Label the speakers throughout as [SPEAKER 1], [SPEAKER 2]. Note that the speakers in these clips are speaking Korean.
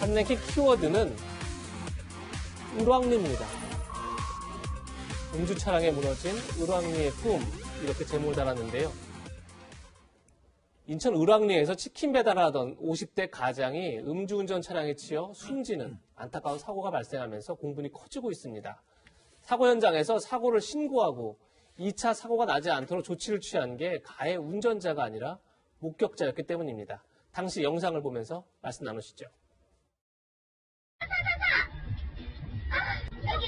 [SPEAKER 1] 한랭킹 키워드는 을왕리입니다. 음주 차량에 무너진 을왕리의 꿈, 이렇게 제목을 달았는데요. 인천 을왕리에서 치킨 배달하던 50대 가장이 음주운전 차량에 치여 숨지는 안타까운 사고가 발생하면서 공분이 커지고 있습니다. 사고 현장에서 사고를 신고하고 2차 사고가 나지 않도록 조치를 취한 게 가해 운전자가 아니라 목격자였기 때문입니다. 당시 영상을 보면서 말씀 나누시죠.
[SPEAKER 2] 여기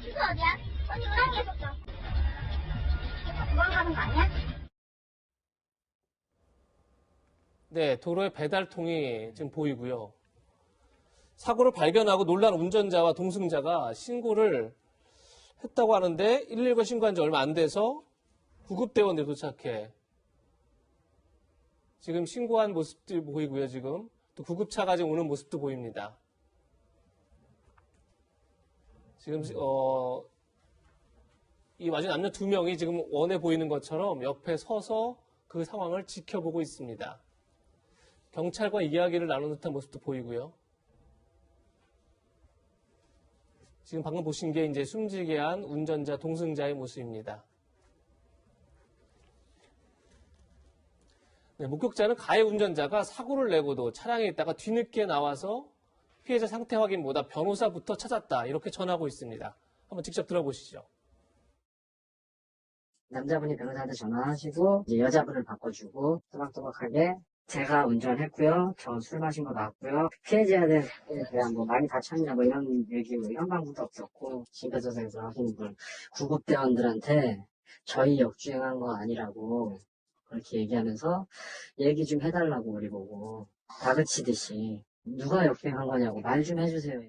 [SPEAKER 2] 주소 어디야? 언니 을왕리에 있었어. 도망가는 거 아니야?
[SPEAKER 1] 네, 도로에 배달통이 지금 보이고요. 사고를 발견하고 놀란 운전자와 동승자가 신고를 했다고 하는데 119 신고한 지 얼마 안 돼서 구급대원들이 도착해 지금 신고한 모습도 보이고요. 지금 또 구급차가 지금 오는 모습도 보입니다. 지금 이 마지막 남녀 2명이 지금 원해 보이는 것처럼 옆에 서서 그 상황을 지켜보고 있습니다. 경찰과 이야기를 나누는 듯한 모습도 보이고요. 지금 방금 보신 게 이제 숨지게 한 운전자, 동승자의 모습입니다. 네, 목격자는 가해 운전자가 사고를 내고도 차량에 있다가 뒤늦게 나와서 피해자 상태 확인보다 변호사부터 찾았다, 이렇게 전하고 있습니다. 한번 직접 들어보시죠.
[SPEAKER 3] 남자분이 변호사한테 전화하시고 이제 여자분을 바꿔주고 또박또박하게 제가 운전했고요. 저 술 마신 거 맞고요. 피해자에 대한 뭐 많이 다쳤냐 뭐 이런 얘기 뭐 현방부도 없었고 심폐소생술 하시는 분 구급대원들한테 저희 역주행한 거 아니라고 그렇게 얘기하면서 얘기 좀 해달라고 우리 보고 다그치듯이 누가 역주행한 거냐고 말 좀 해주세요.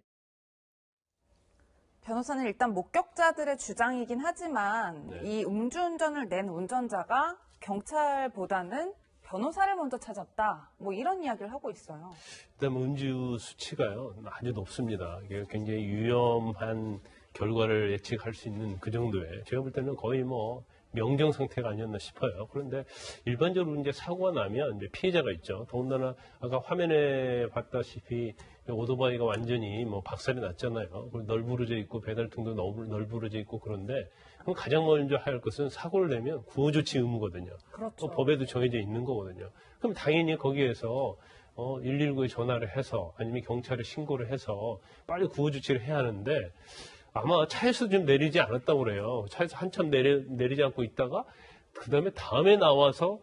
[SPEAKER 4] 변호사는 일단 목격자들의 주장이긴 하지만
[SPEAKER 5] 네.
[SPEAKER 4] 이 음주운전을 낸 운전자가 경찰보다는 변호사를 먼저 찾았다, 뭐 이런 이야기를 하고 있어요.
[SPEAKER 5] 일단 음주 수치가요 아주 높습니다. 이게 굉장히 위험한 결과를 예측할 수 있는 그 정도의, 제가 볼 때는 거의 뭐 명정 상태가 아니었나 싶어요. 그런데 일반적으로 이제 사고가 나면 이제 피해자가 있죠. 더군다나 아까 화면에 봤다시피 오토바이가 완전히 뭐 박살이 났잖아요. 그리고 널브러져 있고 배달통도 널브러져 있고. 그런데 그럼 가장 먼저 할 것은 사고를 내면 구호조치 의무거든요.
[SPEAKER 4] 그렇죠.
[SPEAKER 5] 법에도 정해져 있는 거거든요. 그럼 당연히 거기에서 119에 전화를 해서 아니면 경찰에 신고를 해서 빨리 구호조치를 해야 하는데 아마 차에서 좀 내리지 않았다고 그래요. 차에서 한참 내리지 않고 있다가 다음에 나와서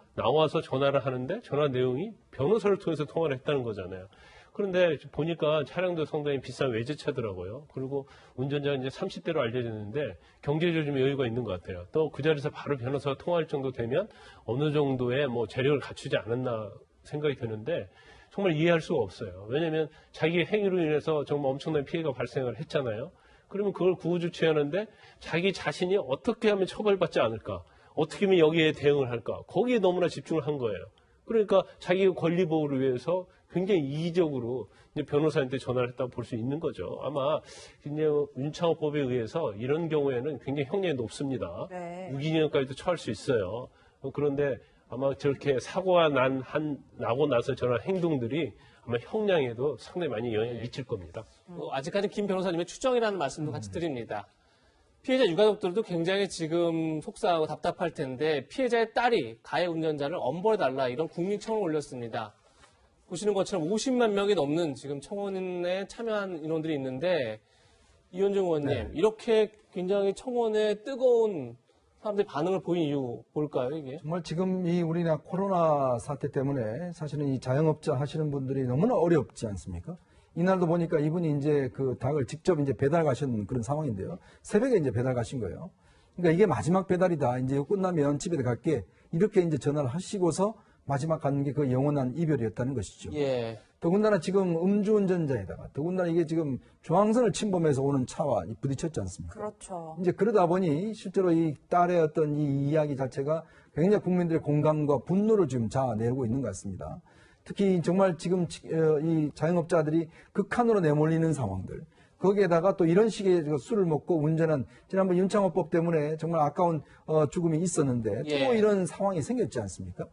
[SPEAKER 5] 전화를 하는데 전화 내용이 변호사를 통해서 통화를 했다는 거잖아요. 그런데 보니까 차량도 상당히 비싼 외제차더라고요. 그리고 운전자가 이제 30대로 알려졌는데 경제적으로 좀 여유가 있는 것 같아요. 또 그 자리에서 바로 변호사와 통화할 정도 되면 어느 정도의 뭐 재력을 갖추지 않았나 생각이 드는데 정말 이해할 수가 없어요. 왜냐하면 자기 행위로 인해서 정말 엄청난 피해가 발생을 했잖아요. 그러면 그걸 구호조치하는데 자기 자신이 어떻게 하면 처벌받지 않을까? 어떻게 하면 여기에 대응을 할까? 거기에 너무나 집중을 한 거예요. 그러니까 자기 권리 보호를 위해서 굉장히 이기적으로 이제 변호사한테 전화를 했다고 볼 수 있는 거죠. 아마 이제 윤창호법에 의해서 이런 경우에는 굉장히 형량이 높습니다.
[SPEAKER 4] 네.
[SPEAKER 5] 유기징역까지도 처할 수 있어요. 그런데 아마 저렇게 사고가 나고 나서 저런 행동들이 아마 형량에도 상당히 많이 영향을 미칠 겁니다.
[SPEAKER 1] 아직까지 김 변호사님의 추정이라는 말씀도 같이 드립니다. 피해자 유가족들도 굉장히 지금 속상하고 답답할 텐데 피해자의 딸이 가해 운전자를 엄벌해달라, 이런 국민청원을 올렸습니다. 보시는 것처럼 50만 명이 넘는 지금 청원에 참여한 인원들이 있는데, 이현정 의원님,
[SPEAKER 6] 네.
[SPEAKER 1] 이렇게 굉장히 청원에 뜨거운 사람들이 반응을 보인 이유 뭘까요, 이게?
[SPEAKER 6] 정말 지금 이 우리나라 코로나 사태 때문에 사실은 이 자영업자 하시는 분들이 너무나 어렵지 않습니까? 이날도 보니까 이분이 이제 그 닭을 직접 이제 배달 가신 그런 상황인데요. 새벽에 이제 배달 가신 거예요. 그러니까 이게 마지막 배달이다. 이제 이거 끝나면 집에 갈게. 이렇게 이제 전화를 하시고서 마지막 가는 게 그 영원한 이별이었다는 것이죠.
[SPEAKER 1] 예.
[SPEAKER 6] 더군다나 지금 음주운전자에다가 더군다나 이게 지금 중앙선을 침범해서 오는 차와 부딪혔지 않습니까?
[SPEAKER 4] 그렇죠.
[SPEAKER 6] 이제 그러다 보니 실제로 이 딸의 어떤 이 이야기 자체가 굉장히 국민들의 공감과 분노를 지금 자아내고 있는 것 같습니다. 특히 정말 지금 이 자영업자들이 극한으로 내몰리는 상황들, 거기에다가 또 이런 식의 술을 먹고 운전한, 지난번 윤창호법 때문에 정말 아까운 죽음이 있었는데 또
[SPEAKER 1] 예.
[SPEAKER 6] 이런 상황이 생겼지 않습니까?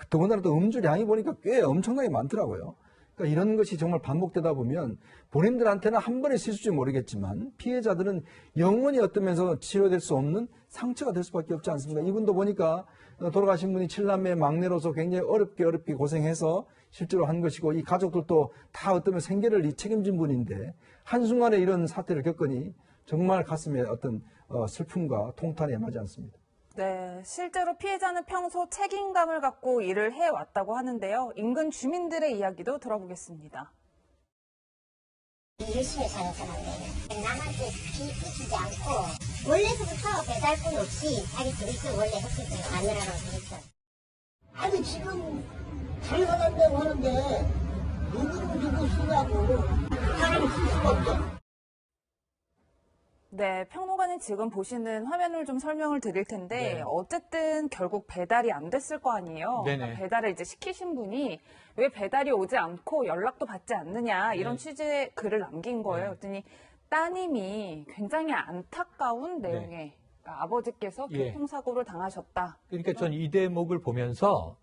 [SPEAKER 6] 더군다나 또 음주량이 보니까 꽤 엄청나게 많더라고요. 그러니까 이런 것이 정말 반복되다 보면 본인들한테는 한 번의 실수인지 모르겠지만 피해자들은 영원히 어떤 면에서 치료될 수 없는 상처가 될 수밖에 없지 않습니까? 이분도 보니까 돌아가신 분이 7남매 막내로서 굉장히 어렵게 고생해서 실제로 한 것이고 이 가족들도 다 어떤 생계를 책임진 분인데 한순간에 이런 사태를 겪으니 정말 가슴에 어떤 슬픔과 통탄이 임하지 않습니다.
[SPEAKER 4] 네, 실제로 피해자는 평소 책임감을 갖고 일을 해왔다고 하는데요. 인근 주민들의 이야기도 들어보겠습니다.
[SPEAKER 2] 열심히 살았잖아요. 남한테 비키지 않고 원래부터 배달권 없이 자기 드리스 원래 했었어요. 마누라랑 드리스.
[SPEAKER 7] 아니 지금 잘 사간다고 하는데 누구 쓰냐고 사람을 쓸 수가 없죠.
[SPEAKER 4] 네, 평론가님 지금 보시는 화면을 좀 설명을 드릴 텐데
[SPEAKER 8] 네.
[SPEAKER 4] 어쨌든 결국 배달이 안 됐을 거 아니에요.
[SPEAKER 8] 네네.
[SPEAKER 4] 그러니까 배달을 이제 시키신 분이 왜 배달이 오지 않고 연락도 받지 않느냐 이런
[SPEAKER 8] 네.
[SPEAKER 4] 취지의 글을 남긴 거예요.
[SPEAKER 8] 네.
[SPEAKER 4] 그랬더니 따님이 굉장히 안타까운 내용의 그러니까 아버지께서
[SPEAKER 8] 예.
[SPEAKER 4] 교통사고를 당하셨다.
[SPEAKER 8] 그러니까 전 이 대목을 보면서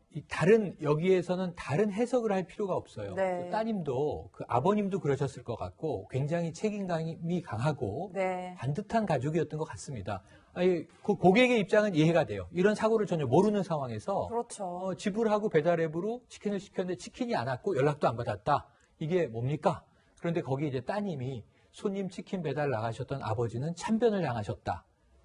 [SPEAKER 8] 여기에서는 다른 해석을 할 필요가 없어요.
[SPEAKER 4] 네.
[SPEAKER 8] 그 따님도 그 아버님도 그러셨을 것 같고 굉장히 책임감이 강하고
[SPEAKER 4] 네.
[SPEAKER 8] 반듯한 가족이었던 것 같습니다. 아니, 그 고객의 입장은 이해가 돼요. 이런 사고를 전혀 모르는 상황에서
[SPEAKER 4] 그렇죠.
[SPEAKER 8] 지불하고 배달앱으로 치킨을 시켰는데 치킨이 안 왔고 연락도 안 받았다. 이게 뭡니까? 그런데 거기 이제 따님이 손님 치킨 배달 나가셨던 아버지는 참변을 당하셨다.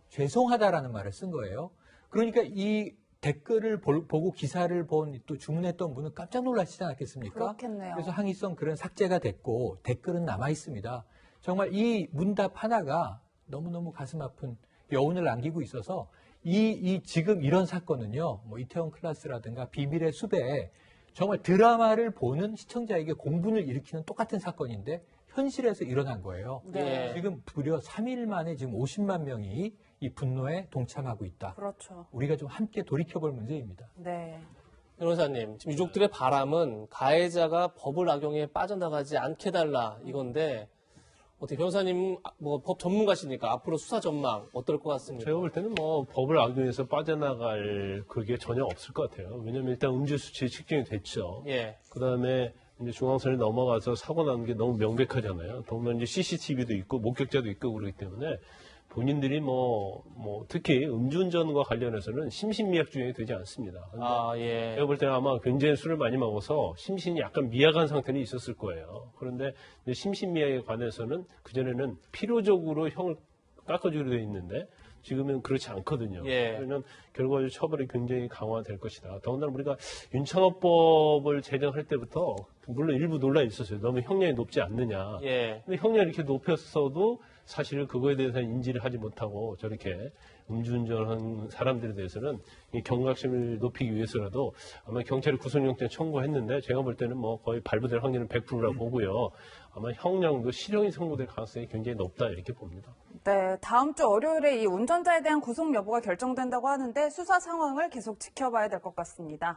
[SPEAKER 8] 죄송하다라는 말을 쓴 거예요. 그러니까 이 댓글을 보고 기사를 본 또 주문했던 분은 깜짝 놀라시지 않았겠습니까?
[SPEAKER 4] 그렇겠네요.
[SPEAKER 8] 그래서 항의성 글은 삭제가 됐고 댓글은 남아 있습니다. 정말 이 문답 하나가 너무너무 가슴 아픈 여운을 남기고 있어서 지금 이런 사건은요, 뭐 이태원 클라스라든가 비밀의 숲에 정말 드라마를 보는 시청자에게 공분을 일으키는 똑같은 사건인데 현실에서 일어난 거예요.
[SPEAKER 4] 네.
[SPEAKER 8] 지금 무려 3일 만에 지금 50만 명이 이 분노에 동참하고 있다.
[SPEAKER 4] 그렇죠.
[SPEAKER 8] 우리가 좀 함께 돌이켜볼 문제입니다.
[SPEAKER 4] 네.
[SPEAKER 1] 변호사님, 지금 유족들의 바람은 가해자가 법을 악용해 빠져나가지 않게 달라 이건데 어떻게 변호사님 뭐 법 전문가시니까 앞으로 수사 전망 어떨 것 같습니까?
[SPEAKER 5] 제가 볼 때는 뭐 법을 악용해서 빠져나갈 그게 전혀 없을 것 같아요. 왜냐하면 일단 음주 수치 측정이 됐죠.
[SPEAKER 1] 예.
[SPEAKER 5] 그다음에 이제 중앙선을 넘어가서 사고 나는 게 너무 명백하잖아요. 더구나 이제 CCTV도 있고 목격자도 있고 그렇기 때문에 본인들이 특히 음주운전과 관련해서는 심신미약주의가 되지 않습니다. 근데
[SPEAKER 1] 예.
[SPEAKER 5] 제가 볼 때는 아마 굉장히 술을 많이 먹어서 심신이 약간 미약한 상태는 있었을 거예요. 그런데 이제 심신미약에 관해서는 그전에는 필요적으로 형을 깎아주기로 돼 있는데 지금은 그렇지 않거든요.
[SPEAKER 1] 예.
[SPEAKER 5] 그러면 결과적으로 처벌이 굉장히 강화될 것이다. 더군다나 우리가 윤창호법을 제정할 때부터 물론 일부 논란이 있었어요. 너무 형량이 높지 않느냐.
[SPEAKER 1] 예.
[SPEAKER 5] 근데 형량이 이렇게 높였어도 사실 그거에 대해서는 인지를 하지 못하고 저렇게 음주운전한 사람들에 대해서는 이 경각심을 높이기 위해서라도 아마 경찰이 구속영장 청구했는데 제가 볼 때는 뭐 거의 발부될 확률은 100%라고 보고요. 아마 형량도 실형이 선고될 가능성이 굉장히 높다 이렇게 봅니다.
[SPEAKER 4] 네, 다음 주 월요일에 이 운전자에 대한 구속 여부가 결정된다고 하는데 수사 상황을 계속 지켜봐야 될 것 같습니다.